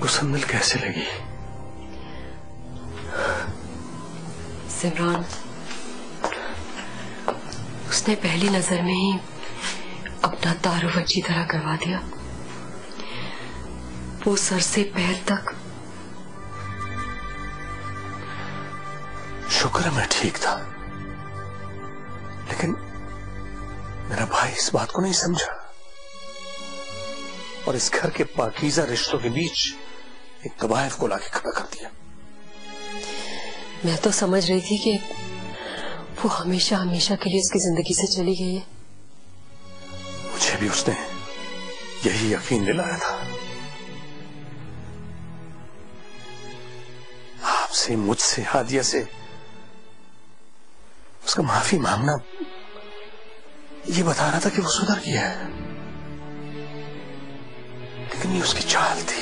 आपको संदल कैसे लगी? सिमरान, उसने पहली नजर में ही अपना तारुफ अच्छी तरह करवा दिया। वो सर से पैर तक। शुक्र है मैं ठीक था, लेकिन मेरा भाई इस बात को नहीं समझा और इस घर के पाकीज़ा रिश्तों के बीच एक तबायफ को लाके खड़ा कर दिया। मैं तो समझ रही थी कि वो हमेशा हमेशा के लिए उसकी जिंदगी से चली गई है। मुझे भी उसने यही यकीन दिलाया था। आपसे, मुझसे, हादिया से उसका माफी मांगना ये बता रहा था कि वो सुधर गया है, लेकिन ये उसकी चाल थी।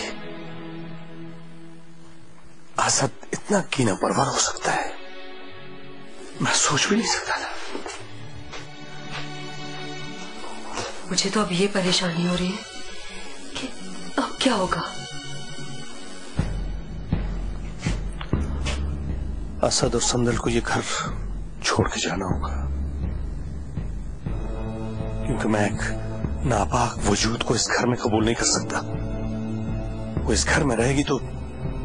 असद इतना कीना परवर हो सकता है, मैं सोच भी नहीं सकता था। मुझे तो अब ये परेशानी हो रही है कि अब क्या होगा। असद और संदल को ये घर छोड़ के जाना होगा, क्योंकि मैं एक नापाक वजूद को इस घर में कबूल नहीं कर सकता। वो इस घर में रहेगी तो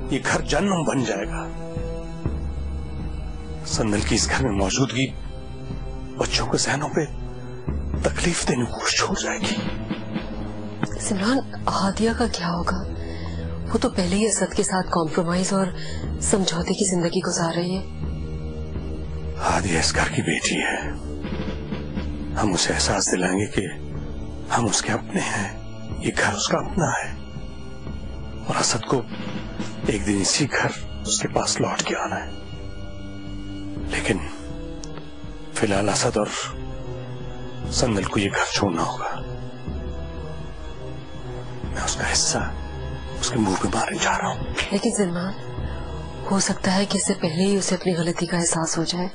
ये घर जन्नम बन जाएगा। संदल की इस घर में मौजूदगी बच्चों के जहनों पे तकलीफ देने को छोड़ जाएगी। सिमरान, हादिया का क्या होगा? वो तो पहले ही असद के साथ कॉम्प्रोमाइज और समझौते की जिंदगी गुजार रही है। हादिया इस घर की बेटी है। हम उसे एहसास दिलाएंगे कि हम उसके अपने हैं, ये घर उसका अपना है, और असद को एक दिन इसी घर उसके पास लौट के आना है। लेकिन फिलहाल असद और संदल को ये घर छोड़ना होगा। मैं उसका हिस्सा उसके मुंह पे मारने जा रहा हूं। लेकिन सिमरान, हो सकता है कि इससे पहले ही उसे अपनी गलती का एहसास हो जाए।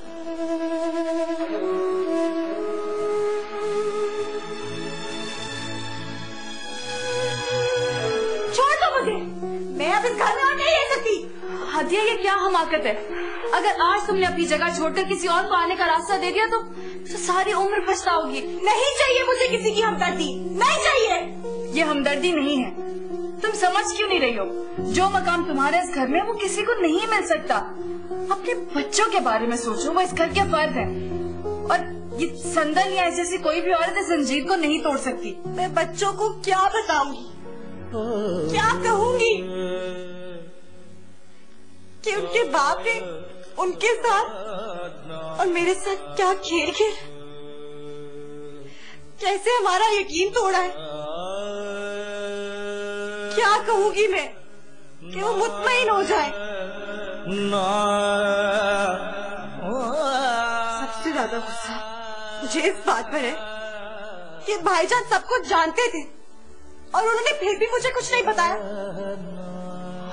छोड़ दो मुझे, मैं अब इस घर में और नहीं रह सकती। हादिया, ये क्या हमाकत है? अगर आज तुमने अपनी जगह छोड़कर किसी और को आने का रास्ता दे दिया तो सारी उम्र पछताओगी। नहीं चाहिए मुझे किसी की हमदर्दी, नहीं चाहिए। ये हमदर्दी नहीं है। तुम समझ क्यों नहीं रही हो? जो मकाम तुम्हारे इस घर में वो किसी को नहीं मिल सकता। अपने बच्चों के बारे में सोचो, वो इस घर के फर्द है, और ये संदल या ऐसी कोई भी औरत इस जंजीर को नहीं तोड़ सकती। मैं बच्चों को क्या बताऊंगी, क्या कहूंगी कि उनके बाप ने उनके साथ और मेरे साथ क्या खेल खेल, कैसे हमारा यकीन तोड़ा है। क्या कहूंगी मैं कि वो मुतमईन हो जाए। सबसे ज्यादा गुस्सा मुझे इस बात पर है कि भाईजान सब कुछ जानते थे और उन्होंने फिर भी मुझे कुछ नहीं बताया।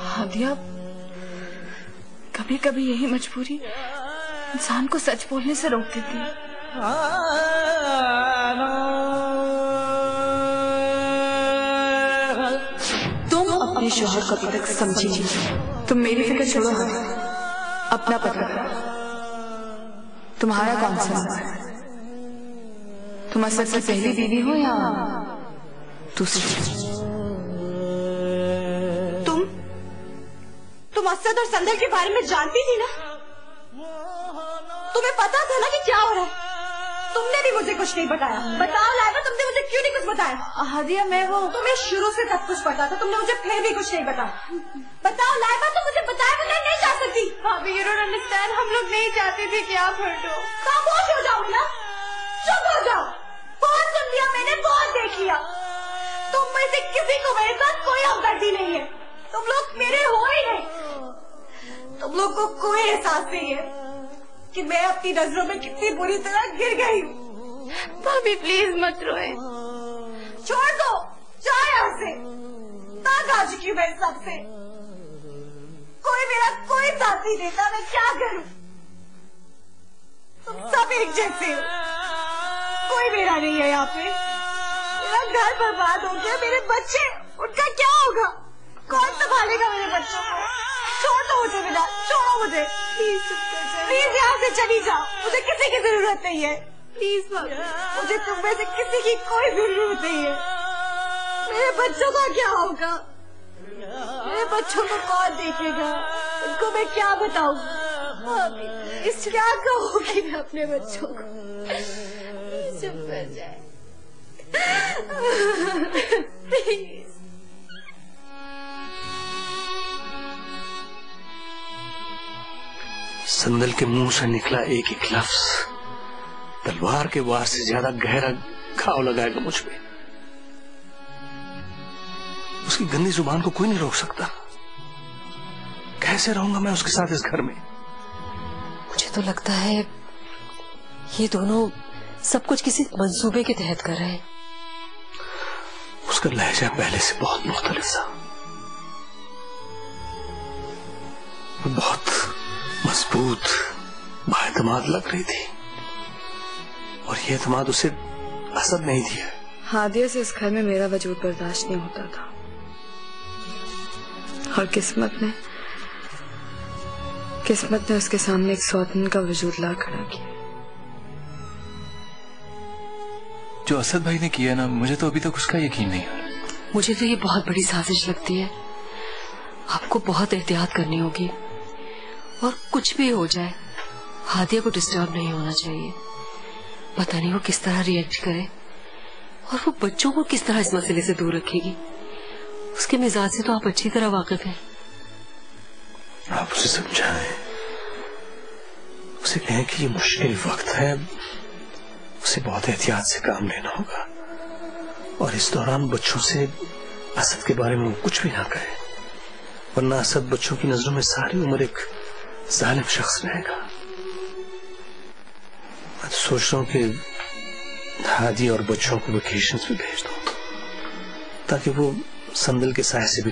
हादिया, कभी कभी यही मजबूरी इंसान को सच बोलने से रोक देती है। तुम अपने शोहर को अभी तक समझी नहीं। तुम मेरी फिक्र छोड़ो, अपना पता करो। तुम्हारा कौन सा है? तुम असद की पहली बीवी हो या दूसरी? तुम असद और संदल के बारे में जानती थी ना? तुम्हें पता था ना कि क्या हो रहा है? तुमने भी मुझे कुछ नहीं बताया। बताओ लाइबा, तुमने मुझे क्यों नहीं कुछ बताया? हादिया, मैं वो तुम्हें शुरू से सब कुछ पता था, तुमने मुझे फिर भी कुछ नहीं बताया। बताओ लाइबा, तुम मुझे बताए बगैर नहीं जा सकती। भाभी, यू डोंट अंडरस्टैंड, हम लोग नहीं चाहते थे कि आप हटो। खामोश हो जाओ ना, चुप हो जाओ। बहुत सुन लिया मैंने, बहुत देख लिया। तुम में से किसी को मेरे साथ कोई हमदर्दी नहीं है। तुम लोग मेरे हो ही नहीं। तुम लोग को कोई एहसास नहीं है कि मैं अपनी नजरों में कितनी बुरी तरह गिर गई हूँ। भाभी प्लीज मत रोए। छोड़ दो, जाओ यहाँ से। तंग आ चुकी हूँ मैं सबसे। कोई मेरा कोई साथ नहीं देता, मैं क्या करूँ? तुम सब एक जैसे हो, कोई मेरा नहीं है यहाँ पे। मेरा घर बर्बाद हो गया, मेरे बच्चे, उनका क्या होगा? कौन संभालेगा मेरे बच्चों को? छोड़ दो मुझे बिना, छोड़ो मुझे प्लीज, यहाँ से चली जाओ। मुझे किसी की जरूरत नहीं है, प्लीज मुझे तुम में से किसी की कोई जरूरत नहीं है। मेरे बच्चों का क्या होगा? मेरे बच्चों को कौन देखेगा? इनको मैं क्या बताऊं? क्या कहूँगी मैं अपने बच्चों को? चुप कर जाए प्लीज। संदल के मुंह से निकला एक एक लफ्ज तलवार के वार से ज्यादा गहरा घाव लगाएगा मुझ पे। उसकी गंदी जुबान को कोई नहीं रोक सकता। कैसे रहूंगा मैं उसके साथ इस घर में? मुझे तो लगता है ये दोनों सब कुछ किसी मंसूबे के तहत कर रहे हैं। उसका लहजा पहले से बहुत मुख्तलिफ था। वो बहुत मजबूत बाएतमाद लग रही थी और ये एतमाद उसे असद नहीं दिया। हादिया से इस घर में मेरा वजूद बर्दाश्त नहीं होता था और किस्मत ने उसके सामने एक सौतन का वजूद ला खड़ा किया। जो असद भाई ने किया ना, मुझे तो अभी तक उसका यकीन नहीं हो रहा। मुझे तो ये बहुत बड़ी साजिश लगती है। आपको बहुत एहतियात करनी होगी और कुछ भी हो जाए हादिया को डिस्टर्ब नहीं होना चाहिए। पता नहीं वो किस तरह रिएक्ट करे और वो बच्चों को किस तरह इस मसले से दूर रखेगी। उसके मिजाज से तो आप अच्छी तरह वाकिफ हैं। आप उसे समझाएं, उसे कहें कि ये मुश्किल वक्त है, उसे बहुत एहतियात से काम लेना होगा और इस दौरान बच्चों से असद के बारे में कुछ भी ना कहे, वरना असद बच्चों की नजरों में सारी उम्र एक जालिम शख्स रहेगा। मैं तो सोच रहा हूँ कि हादी और बच्चों को वेकेशन पे भेज दूं ताकि वो संदल के साय से भी